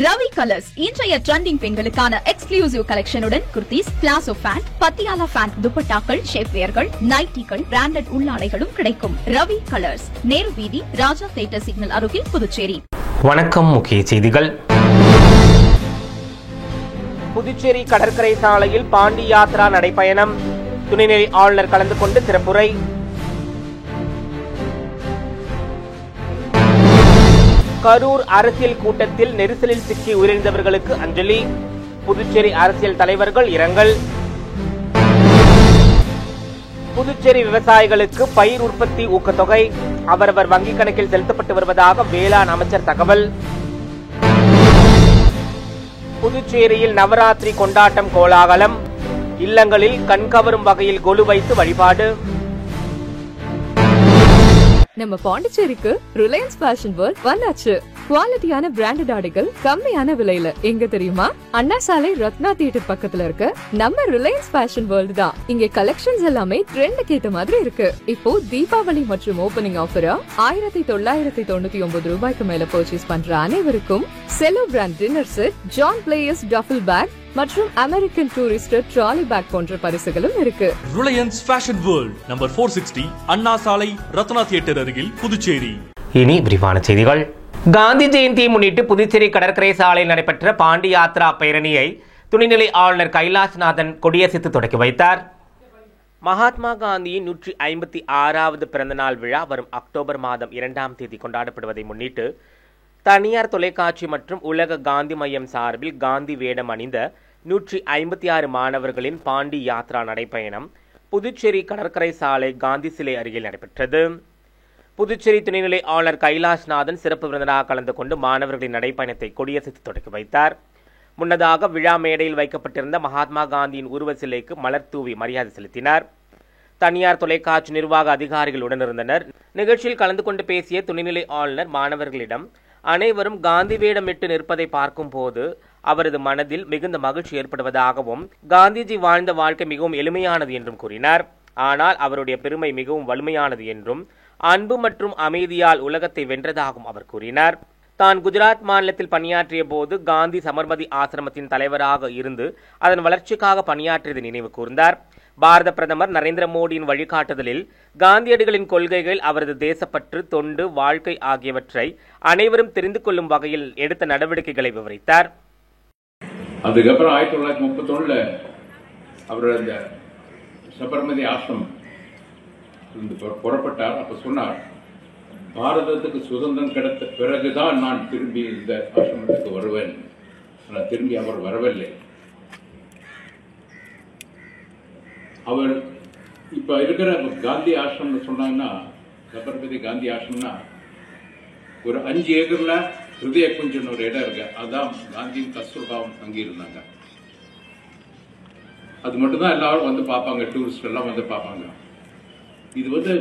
Ravi colours இன்றைய trending பெண்களுக்கான exclusive கலெக்ஷனுடன் kurtis, palazzo pant, Patiala pant, துப்பட்டாக்கள், ஷேப்வேர்கள், நைட்டிகள், பிராண்டட் உள்ளாடைகளும் கிடைக்கும். ரவி கலர்ஸ், நேரு வீதி, ராஜா தியேட்டர் சிக்னல் அருகில், புதுச்சேரி. வணக்கம். முக்கிய செய்திகள். புதுச்சேரி கடற்கரை சாலையில் பாண்டி யாத்ரா நடைபயணம். துணைநிலை ஆளுநர் கலந்து கொண்டு சிறப்புரை. கரூர் அரசியல் கூட்டத்தில் நெரிசலில் சிக்கி உயிரிழந்தவர்களுக்கு அஞ்சலி. புதுச்சேரி அரசியல் தலைவர்கள் இரங்கல். புதுச்சேரி விவசாயிகளுக்கு பயிர் உற்பத்தி ஊக்கத்தொகை அவரவர் வங்கிக் கணக்கில் செலுத்தப்பட்டு வருவதாக வேளாண் அமைச்சர் தகவல். புதுச்சேரியில் நவராத்திரி கொண்டாட்டம் கோலாகலம். இல்லங்களில் கண்கவரும் வகையில் கொலு வைத்து வழிபாடு. நம்ம பாண்டிச்சேரிக்கு ரிலையன்ஸ் ஃபேஷன் வேர்ல்ட் வந்தாச்சு. குவாலிட்டியான பிராண்டட் ஆடைகள் கம்மியான விலையில. எங்க தெரியுமா? அண்ணா சாலை ரத்னா தியேட்டர் பக்கத்துல இருக்க நம்ம ரிலையன்ஸ் ஃபேஷன் வேர்ல்ட் தான். இங்க கலெக்ஷன்ஸ் எல்லாமே ட்ரெண்டுக்கு ஏத்த மாதிரி இருக்கு. இப்போ தீபாவளி மற்றும் ஓபனிங் ஆஃபரா 1999 ரூபாய்க்கு மேல பர்ச்சேஸ் பண்ற அனைவருக்கும் Cello brand dinner set, John Players duffel bag மற்றும் அமெரிக்கன் டூரிஸ்டர் ட்ராலி பேக் போன்ற பரிசுகளும் இருக்கு. Reliance fashion world number 460 Anna Salai Ratna theatre அருகில், புதுச்சேரி. இனி விரிவான செய்திகள். காந்தி ஜெயந்தியை முன்னிட்டு புதுச்சேரி கடற்கரை சாலையில் நடைபெற்ற பாண்டி யாத்ரா பேரணியை துணைநிலை ஆளுநர் கைலாஷ்நாதன் கொடியசைத்து தொடக்கி வைத்தார். மகாத்மா காந்தியின் 156வது பிறந்தநாள் விழா வரும் அக்டோபர் மாதம் 2ஆம் தேதி கொண்டாடப்படுவதை முன்னிட்டு தனியார் தொலைக்காட்சி மற்றும் உலக காந்தி மையம் சார்பில் காந்தி வேடம் அணிந்த 156 மாணவர்களின் பாண்டி யாத்ரா நடைபயணம் புதுச்சேரி கடற்கரை சாலை காந்தி சிலை அருகில் நடைபெற்றது. புதுச்சேரி துணைநிலை ஆளுநர் கைலாஷ்நாதன் சிறப்பு விருந்தினராக கலந்து கொண்டு மாணவர்களின் நடைப்பயணத்தை கொடியசைத்து தொடக்கி வைத்தார். முன்னதாக விழா மேடையில் வைக்கப்பட்டிருந்த மகாத்மா காந்தியின் உருவ சிலைக்கு மலர் தூவி மரியாதை செலுத்தினார். தனியார் தொலைக்காட்சி நிர்வாக அதிகாரிகள் உடனிருந்தனர். நிகழ்ச்சியில் கலந்து கொண்டு பேசிய துணைநிலை ஆளுநர் மாணவர்களிடம் அனைவரும் காந்தி வேடமிட்டு நிற்பதை பார்க்கும் போது அவரது மனதில் மிகுந்த மகிழ்ச்சி ஏற்படுவதாகவும் காந்திஜி வாழ்ந்த வாழ்க்கை மிகவும் எளிமையானது என்றும் கூறினார். ஆனால் அவருடைய பெருமை மிகவும் வலிமையானது என்றும் அன்பு மற்றும் அமைதியால் உலகத்தை வென்றதாகவும் அவர் கூறினார். தான் குஜராத் மாநிலத்தில் பணியாற்றிய போது காந்தி சமர்மதி ஆசிரமத்தின் தலைவராக இருந்து அதன் வளர்ச்சிக்காக பணியாற்றியதை நினைவு கூர்ந்தார். பாரத பிரதமர் நரேந்திர மோடியின் வழிகாட்டுதலில் காந்தியடிகளின் கொள்கைகள், அவரது தேசப்பற்று, தொண்டு, வாழ்க்கை ஆகியவற்றை அனைவரும் தெரிந்து கொள்ளும் வகையில் எடுத்த நடவடிக்கைகளை விவரித்தார். அதுக்கப்புறம் 1931 அவர் அந்த சபர்மதி ஆசிரமம் புறப்பட்டார். அப்ப சொன்னார், பாரதத்துக்கு சுதந்திரம் கிடைத்த பிறகுதான் நான் திரும்பி இந்த ஆசிரமத்துக்கு வருவேன். ஆனால் திரும்பி அவர் வரவில்லை. அவர் இப்ப இருக்கிற காந்தி ஆசிரமம் சொன்னாங்கன்னா, சபர்மதி காந்தி ஆசிரம்னா ஒரு 5 ஏக்கர்ல ஹிருதய குஞ்சன் ஒரு இடம் இருக்கு. அதான் காந்தியும் கஸ்தூர்பாவும் தங்கியிருந்தாங்க. அது மட்டும்தான் எல்லாரும் வந்து பார்ப்பாங்க, டூரிஸ்ட் எல்லாம் வந்து பார்ப்பாங்க. இது வந்து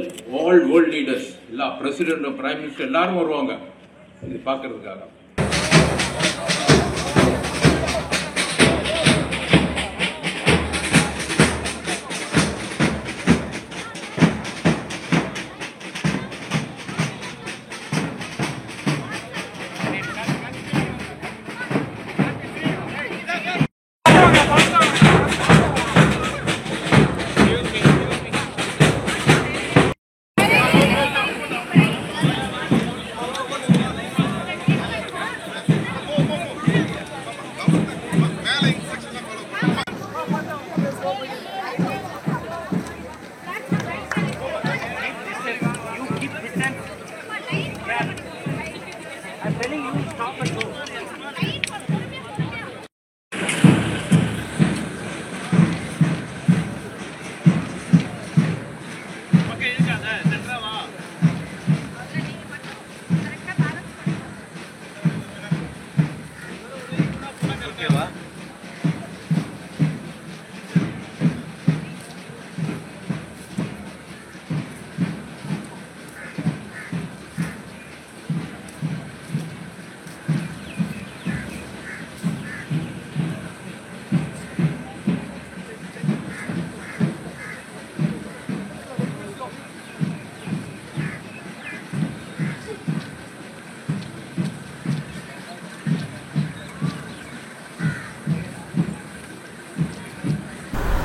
ஆல் வேர்ல்ட் லீடர்ஸ், எல்லா பிரசிடென்ட், பிரைம் மினிஸ்டர் எல்லாரும் வருவாங்க இது பார்க்கறதுக்காக.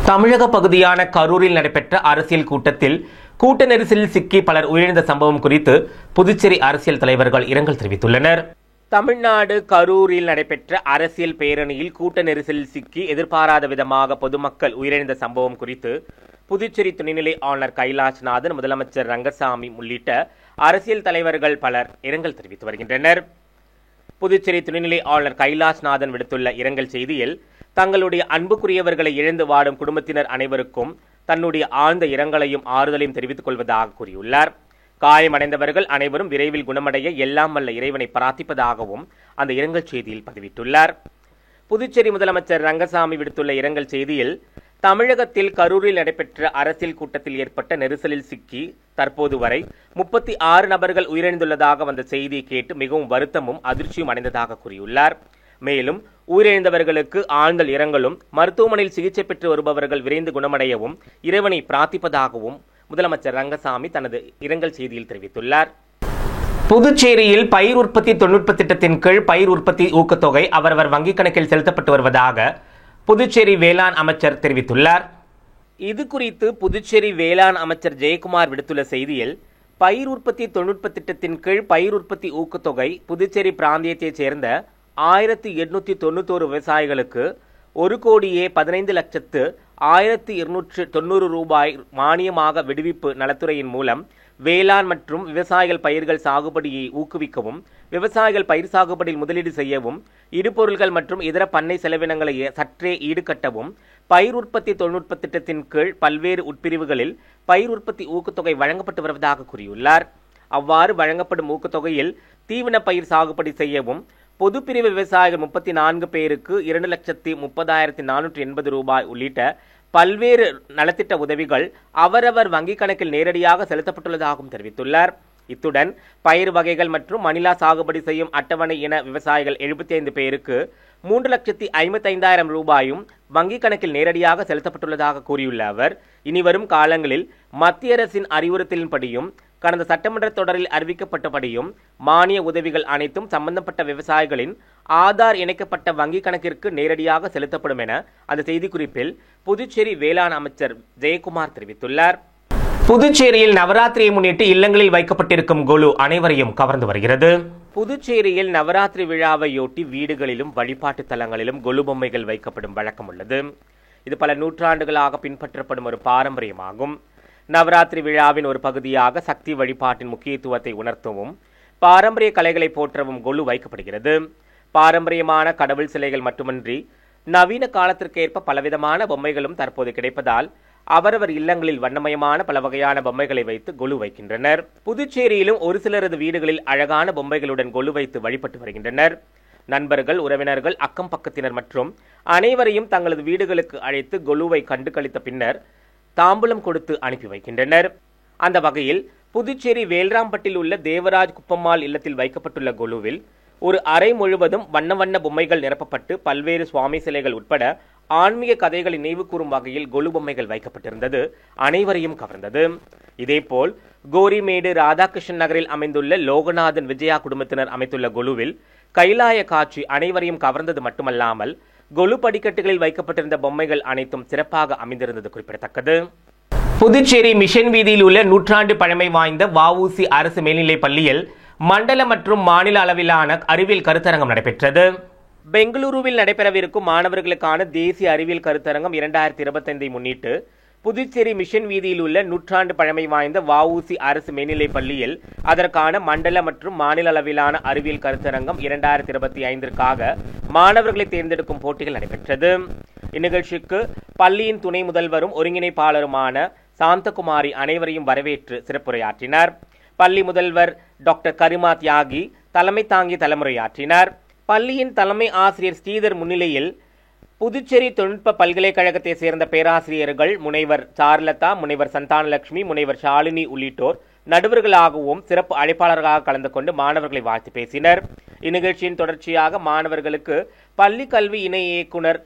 தமிழக பகுதியான கரூரில் நடைபெற்ற அரசியல் கூட்டத்தில் கூட்ட நெரிசலில் சிக்கி பலர் உயிரிழந்த சம்பவம் குறித்து புதுச்சேரி அரசியல் தலைவர்கள் இரங்கல் தெரிவித்துள்ளனர். தமிழ்நாடு கரூரில் நடைபெற்ற அரசியல் பேரணியில் கூட்ட நெரிசலில் சிக்கி எதிர்பாராத விதமாக பொதுமக்கள் உயிரிழந்த சம்பவம் குறித்து புதுச்சேரி துணைநிலை ஆளுநர் கைலாஷ்நாதன், முதலமைச்சர் ரங்கசாமி உள்ளிட்ட அரசியல் தலைவர்கள் பலர் இரங்கல் தெரிவித்து வருகின்றனர். புதுச்சேரி துணைநிலை ஆளுநர் கைலாஷ்நாதன் விடுத்துள்ள இரங்கல் செய்தியில், தங்களுடைய அன்புக்குரியவர்களை இழந்து வாடும் குடும்பத்தினர் அனைவருக்கும் தன்னுடைய ஆழ்ந்த இரங்கலையும் ஆறுதலையும் தெரிவித்துக் கொள்வதாக கூறியுள்ளார். காயமடைந்தவர்கள் அனைவரும் விரைவில் குணமடைய எல்லாம் வல்ல இறைவனை பிரார்த்திப்பதாகவும் அந்த இரங்கல் செய்தியில் பதிவிட்டுள்ளார். புதுச்சேரி முதலமைச்சர் ரங்கசாமி விடுத்துள்ள இரங்கல் செய்தியில், தமிழகத்தில் கரூரில் நடைபெற்ற அரசியல் கூட்டத்தில் ஏற்பட்ட நெரிசலில் சிக்கி தற்போது வரை 36 நபர்கள் உயிரிழந்துள்ளதாக வந்த செய்தியை கேட்டு மிகவும் வருத்தமும் அதிர்ச்சியும் அடைந்ததாக கூறியுள்ளார். மேலும் உயிரிழந்தவர்களுக்கு ஆழ்ந்த இரங்கலும், மருத்துவமனையில் சிகிச்சை பெற்று வருபவர்கள் விரைந்து குணமடையவும் இறைவனை பிரார்த்திப்பதாகவும் முதலமைச்சர் ரங்கசாமி தனது இரங்கல் செய்தியில் தெரிவித்துள்ளார். புதுச்சேரியில் பயிர் உற்பத்தி தொழில்நுட்ப திட்டத்தின் கீழ் பயிர் உற்பத்தி ஊக்கத்தொகை அவரவர் வங்கிக் கணக்கில் செலுத்தப்பட்டு வருவதாக புதுச்சேரி வேளாண் அமைச்சர் தெரிவித்துள்ளார். இது குறித்து புதுச்சேரி வேளாண் அமைச்சர் ஜெயக்குமார் விடுத்துள்ள செய்தியில், பயிர் உற்பத்தி தொழில்நுட்ப திட்டத்தின் கீழ் பயிர் உற்பத்தி ஊக்கத்தொகை புதுச்சேரி பிராந்தியத்தைச் சேர்ந்த 1891 விவசாயிகளுக்கு 1,15,12,290 ரூபாய் மானியமாக விடுவிப்பு நலத்துறையின் மூலம் வேளாண் மற்றும் விவசாயிகள் பயிர்கள் சாகுபடியை ஊக்குவிக்கவும், விவசாயிகள் பயிர் சாகுபடியில் முதலீடு செய்யவும், இடுபொருள்கள் மற்றும் இதர பண்ணை செலவினங்களை சற்றே ஈடுகட்டவும் பயிர் உற்பத்தி தொழில்நுட்ப திட்டத்தின் கீழ் பல்வேறு உட்பிரிவுகளில் பயிர் உற்பத்தி ஊக்கத்தொகை வழங்கப்பட்டு வருவதாக கூறியுள்ளார். அவ்வாறு வழங்கப்படும் ஊக்கத்தொகையில் தீவன பயிர் சாகுபடி செய்யவும் பொதுப்பிரிவு விவசாயிகள் 34 பேருக்கு 2,30,480 ரூபாய் உள்ளிட்ட பல்வேறு நலத்திட்ட உதவிகள் அவரவர் வங்கிக் கணக்கில் நேரடியாக செலுத்தப்பட்டுள்ளதாகவும் தெரிவித்துள்ளார். இத்துடன் பயிர் வகைகள் மற்றும் மணிலா சாகுபடி செய்யும் அட்டவணை இன விவசாயிகள் 75 பேருக்கு 3,55,000 ரூபாயும் வங்கிக் கணக்கில் நேரடியாக செலுத்தப்பட்டுள்ளதாக கூறியுள்ள அவர், இனிவரும் காலங்களில் மத்திய அரசின் அறிவுறுத்தலின்படியும் கடந்த சட்டமன்ற தொடரில் அறிவிக்கப்பட்டபடியும் மானிய உதவிகள் அனைத்தும் சம்பந்தப்பட்ட விவசாயிகளின் ஆதார் இணைக்கப்பட்ட வங்கிக் கணக்கிற்கு நேரடியாக செலுத்தப்படும் என அந்த செய்திக்குறிப்பில் புதுச்சேரி வேளாண் அமைச்சர் ஜெயக்குமார் தெரிவித்துள்ளார். புதுச்சேரியில் நவராத்திரியை முன்னிட்டு இல்லங்களில் வைக்கப்பட்டிருக்கும் கொலு அனைவரையும் கவர்ந்து வருகிறது. புதுச்சேரியில் நவராத்திரி விழாவையொட்டி வீடுகளிலும் வழிபாட்டு தலங்களிலும் கொலு பொம்மைகள் வைக்கப்படும் வழக்கம் உள்ளது. இது பல நூற்றாண்டுகளாக பின்பற்றப்படும் ஒரு பாரம்பரியமாகும். நவராத்திரி விழாவின் ஒரு பகுதியாக சக்தி வழிபாட்டின் முக்கியத்துவத்தை உணர்த்தவும் பாரம்பரிய கலைகளை போற்றவும் கொலு வைக்கப்படுகிறது. பாரம்பரியமான கடவுள் சிலைகள் மட்டுமின்றி நவீன காலத்திற்கேற்ப பலவிதமான பொம்மைகளும் தற்போது கிடைப்பதால் அவரவர் இல்லங்களில் வண்ணமயமான பல வகையான பொம்மைகளை வைத்து கொலு வைக்கின்றனர். புதுச்சேரியிலும் ஒரு சிலரது வீடுகளில் அழகான பொம்மைகளுடன் கொலு வைத்து வழிபட்டு வருகின்றனர். நண்பர்கள், உறவினர்கள், அக்கம் பக்கத்தினர் மற்றும் அனைவரையும் தங்களது வீடுகளுக்கு அழைத்து கொலுவை கண்டு கழித்த பின்னர் தாம்பூலம் கொடுத்து அனுப்பி வைக்கின்றனர். அந்த வகையில் புதுச்சேரி வேல்ராம்பட்டில் உள்ள தேவராஜ் குப்பம்மாள் இல்லத்தில் வைக்கப்பட்டுள்ள கொலுவில் ஒரு அறை முழுவதும் வண்ண வண்ண பொம்மைகள் நிரப்பப்பட்டு பல்வேறு சுவாமி சிலைகள் உட்பட ஆன்மீக கதைகளை நினைவு கூறும் வகையில் கொலு பொம்மைகள் வைக்கப்பட்டிருந்தது அனைவரையும் கவர்ந்தது. இதேபோல் கோரிமேடு ராதாகிருஷ்ணன் நகரில் அமைந்துள்ள லோகநாதன் விஜயா குடும்பத்தினர் அமைத்துள்ள கொலுவில் கைலாய காட்சி அனைவரையும் கவர்ந்தது மட்டுமல்லாமல் கொலு படிக்கட்டுகளில் வைக்கப்பட்டிருந்த பொம்மைகள் அனைத்தும் சிறப்பாக அமைந்திருந்தது குறிப்பிடத்தக்கது. புதுச்சேரி மிஷன் வீதியில் உள்ள நூற்றாண்டு பழமை வாய்ந்த வஉசி அரசு மேல்நிலைப் பள்ளியில் மண்டல மற்றும் மாநில அளவிலான அறிவியல் கருத்தரங்கம் நடைபெற்றது. பெங்களூருவில் நடைபெறவிருக்கும் மாணவர்களுக்கான தேசிய அறிவியல் கருத்தரங்கம் 2025 முன்னிட்டு புதுச்சேரி மிஷன் வீதியில் உள்ள நூற்றாண்டு பழமை வாய்ந்த வஉசி அரசு மேல்நிலைப் பள்ளியில் அதற்கான மண்டல மற்றும் மாநில அளவிலான அறிவியல் கருத்தரங்கம் 2025ற்காக மாணவர்களை தேர்ந்தெடுக்கும் போட்டிகள் நடைபெற்றது. இந்நிகழ்ச்சிக்கு பள்ளியின் துணை முதல்வரும் ஒருங்கிணைப்பாளருமான சாந்தகுமாரி அனைவரையும் வரவேற்று சிறப்புரையாற்றினார். பள்ளி முதல்வர் டாக்டர் கரிமா தியாகி தலைமை தாங்கி தலைமுறையாற்றினார். பள்ளியின் தலைமை ஆசிரியர் ஸ்ரீதர் முன்னிலையில் புதுச்சேரி தொழில்நுட்ப பல்கலைக்கழகத்தை சேர்ந்த பேராசிரியர்கள் முனைவர் சார்லதா, முனைவர் சந்தானலட்சுமி, முனைவர் ஷாலினி உள்ளிட்டோர் நடுவர்களாகவும் சிறப்பு அழைப்பாளர்களாக கலந்து கொண்டு மாணவர்களை வாழ்த்து பேசினர். இந்நிகழ்ச்சியின் தொடர்ச்சியாக மாணவர்களுக்கு பள்ளி கல்வி இணை இயக்குனர்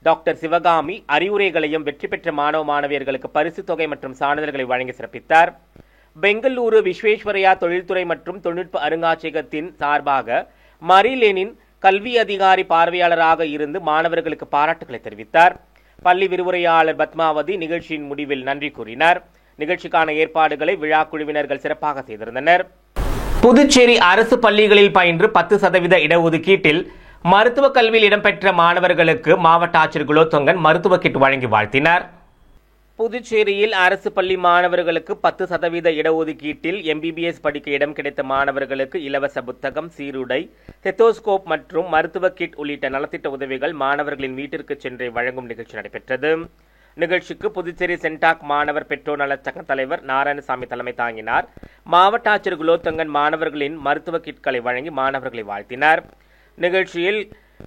டாக்டர் சிவகாமி அறிவுரைகளையும் வெற்றி பெற்ற மாணவ மாணவியர்களுக்கு பரிசு தொகை மற்றும் சான்றிதழ்களை வழங்கி சிறப்பித்தார். பெங்களூரு விஸ்வேஸ்வரையா தொழில்துறை மற்றும் தொழில்நுட்ப அருங்காட்சியகத்தின் சார்பாக மரிலேனின் கல்வி அதிகாரி பார்வையாளராக இருந்து மாணவர்களுக்கு பாராட்டுகளை தெரிவித்தார். பள்ளி விரிவுரையாளர் பத்மாவதி நிகழ்ச்சியின் முடிவில் நன்றி கூறினார். நிகழ்ச்சிக்கான ஏற்பாடுகளை விழா குழுவினர்கள் சிறப்பாக செய்திருந்தனர். புதுச்சேரி அரசு பள்ளிகளில் பயின்று 10% இடஒதுக்கீட்டில் மருத்துவ கல்வியில் இடம்பெற்ற மாணவர்களுக்கு மாவட்ட ஆட்சியர் குலோத்துங்கன் மருத்துவ கிட் வழங்கி வாழ்த்தினார். புதுச்சேரியில் அரசு பள்ளி மாணவர்களுக்கு 10% இடஒதுக்கீட்டில் MBBS படிக்க இடம் கிடைத்த மாணவர்களுக்கு இலவச புத்தகம், சீருடை, ஸ்டெத்தோஸ்கோப் மற்றும் மருத்துவ கிட் உள்ளிட்ட நலத்திட்ட உதவிகள் மாணவர்களின் வீட்டிற்கு சென்றே வழங்கும் நிகழ்ச்சி நடைபெற்றது. நிகழ்ச்சிக்கு புதுச்சேரி சென்டாக் மாணவர் பெற்றோர் நலச்சங்க தலைவர் நாராயணசாமி தலைமை தாங்கினார். மாவட்ட ஆட்சியர் குலோத்துங்கன் மாணவர்களின் மருத்துவ கிட்களை வழங்கி மாணவர்களை வாழ்த்தினார். நிகழ்ச்சியில்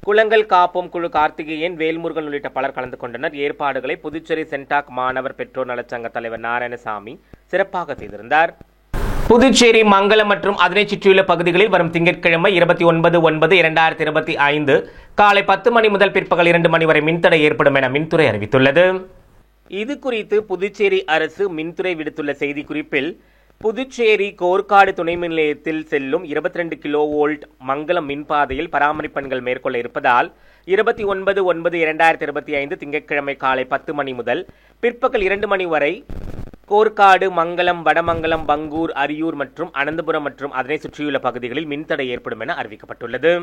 குளங்கள் காப்போம் குழு கார்த்திகேயன், வேல்முருகன் உள்ளிட்ட பலர் கலந்து கொண்டனர். ஏற்பாடுகளை புதுச்சேரி சென்டாக் மாணவர் பெற்றோர் நலச்சங்க தலைவர் நாராயணசாமி சிறப்பாக செய்திருந்தார். புதுச்சேரி, மங்கலம் மற்றும் அதனை சுற்றியுள்ள பகுதிகளில் வரும் திங்கட்கிழமை 29/9/2025 காலை 10 மணி முதல் பிற்பகல் 2 மணி வரை மின்தடை ஏற்படும் என மின்துறை அறிவித்துள்ளது. இது குறித்து புதுச்சேரி அரசு மின்துறை விடுத்துள்ள செய்திக்குறிப்பில், புதுச்சேரி கோர்க்காடு துணை மின் நிலையத்தில் செல்லும் 22 கிலோவோல்ட் மங்கலம் மின்பாதையில் பராமரிப்பு பணிகள் மேற்கொள்ள இருப்பதால் 29/9/2025 திங்கட்கிழமை காலை 10 மணி முதல் பிற்பகல் 2 மணி வரை கோர்க்காடு, மங்கலம், வடமங்கலம், பங்கூர், அரியூர் மற்றும் அனந்தபுரம் மற்றும் அதனை சுற்றியுள்ள பகுதிகளில் மின்தடை ஏற்படும் என அறிவிக்கப்பட்டுள்ளது.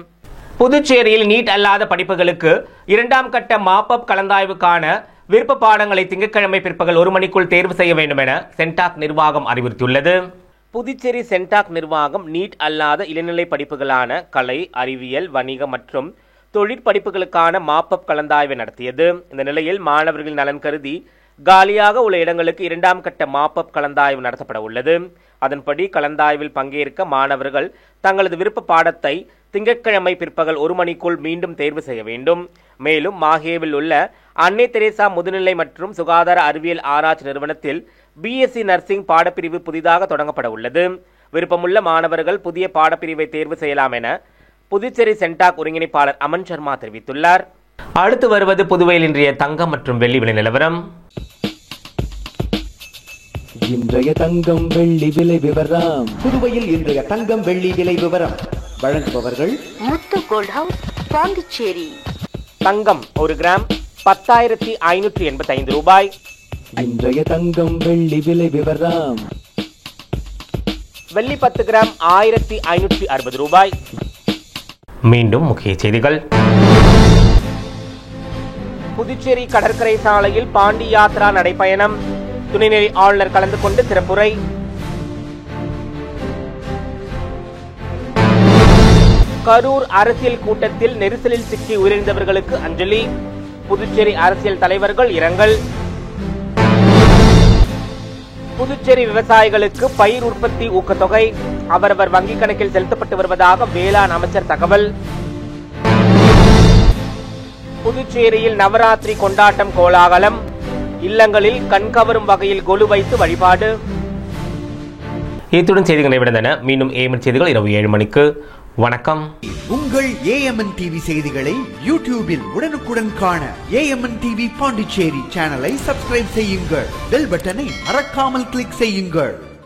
புதுச்சேரியில் நீட் அல்லாத படிப்புகளுக்கு 2ஆம் கட்ட மாப்அப் கலந்தாய்வுக்கான விருப்ப பாடங்களை திங்கட்கிழமை பிற்பகல் 1 மணிக்குள் தேர்வு செய்ய வேண்டும் என சென்டாக் நிர்வாகம் அறிவுறுத்தியுள்ளது. புதுச்சேரி சென்டாக் நிர்வாகம் நீட் அல்லாத இளநிலை படிப்புகளான கலை, அறிவியல், வணிகம் மற்றும் தொழிற்படிப்புகளுக்கான மாப்அப் கலந்தாய்வை நடத்தியது. இந்த நிலையில் மாணவர்களின் நலன் கருதி காலியாக உள்ள இடங்களுக்கு 2ஆம் கட்ட மாப்அப் கலந்தாய்வு நடத்தப்பட உள்ளது. அதன்படி கலந்தாய்வில் பங்கேற்க மாணவர்கள் தங்களது விருப்ப பாடத்தை திங்கட்கிழமை பிற்பகல் 1 மணிக்குள் மீண்டும் தேர்வு செய்ய வேண்டும். மேலும் மாஹேவில் உள்ள அன்னை தெரேசா முதுநிலை மற்றும் சுகாதார அறிவியல் ஆராய்ச்சி நிறுவனத்தில் BSc நர்சிங் பாடப்பிரிவு புதிதாக தொடங்கப்பட உள்ளது. விருப்பமுள்ள மாணவர்கள் புதிய பாடப்பிரிவை தேர்வு செய்யலாம் என புதுச்சேரி சென்டாக் ஒருங்கிணைப்பாளர் அமன் சர்மா தெரிவித்துள்ளார். அடுத்து வருவது புதுவையில் இன்றைய தங்கம் மற்றும் வெள்ளி விலை நிலவரம். இன்றைய தங்கம் வெள்ளி விலை விவரம். புதுவையில் இன்றைய தங்கம் வெள்ளி விலை விவரம் வழங்குபவர்கள் முத்து கோல்ட் ஹவுஸ், பாண்டிச்சேரி. தங்கம் 1 கிராம் 10,585 ரூபாய். இன்றைய தங்கம் வெள்ளி விலை விவரம். வெள்ளி 10 கிராம் 1,560 ரூபாய். மீண்டும் முக்கிய செய்திகள். புதுச்சேரி கடற்கரை சாலையில் பாண்டி யாத்ரா நடைபயணம். துணைநிலை ஆளுநர் கலந்து கொண்டு சிறப்புரை. கரூர் அரசியல் கூட்டத்தில் நெரிசலில் சிக்கி உயிரிழந்தவர்களுக்கு அஞ்சலி. புதுச்சேரி அரசியல் தலைவர்கள் இரங்கல். புதுச்சேரி விவசாயிகளுக்கு பயிர் உற்பத்தி ஊக்கத்தொகை அவரவர் வங்கிக் கணக்கில் செலுத்தப்பட்டு வருவதாக வேளாண் அமைச்சர் தகவல். புதுச்சேரியில் நவராத்திரி கொண்டாட்டம் கோலாகலம். இல்லங்களில் கண்கவரும் வகையில் கொலு வைத்து வழிபாடு. இத்துடன் செய்திகள் நிறைவடைந்தன. மீண்டும் ஏஎம்என் செய்திகள் இரவு 7 மணிக்கு. வணக்கம். உங்கள் AMN TV செய்திகளை யூடியூபில் உடனுக்குடன் காண AMN TV பாண்டிச்சேரி சேனலை சப்ஸ்கிரைப் செய்யுங்கள். பெல் பட்டனை மறக்காமல் கிளிக் செய்யுங்கள்.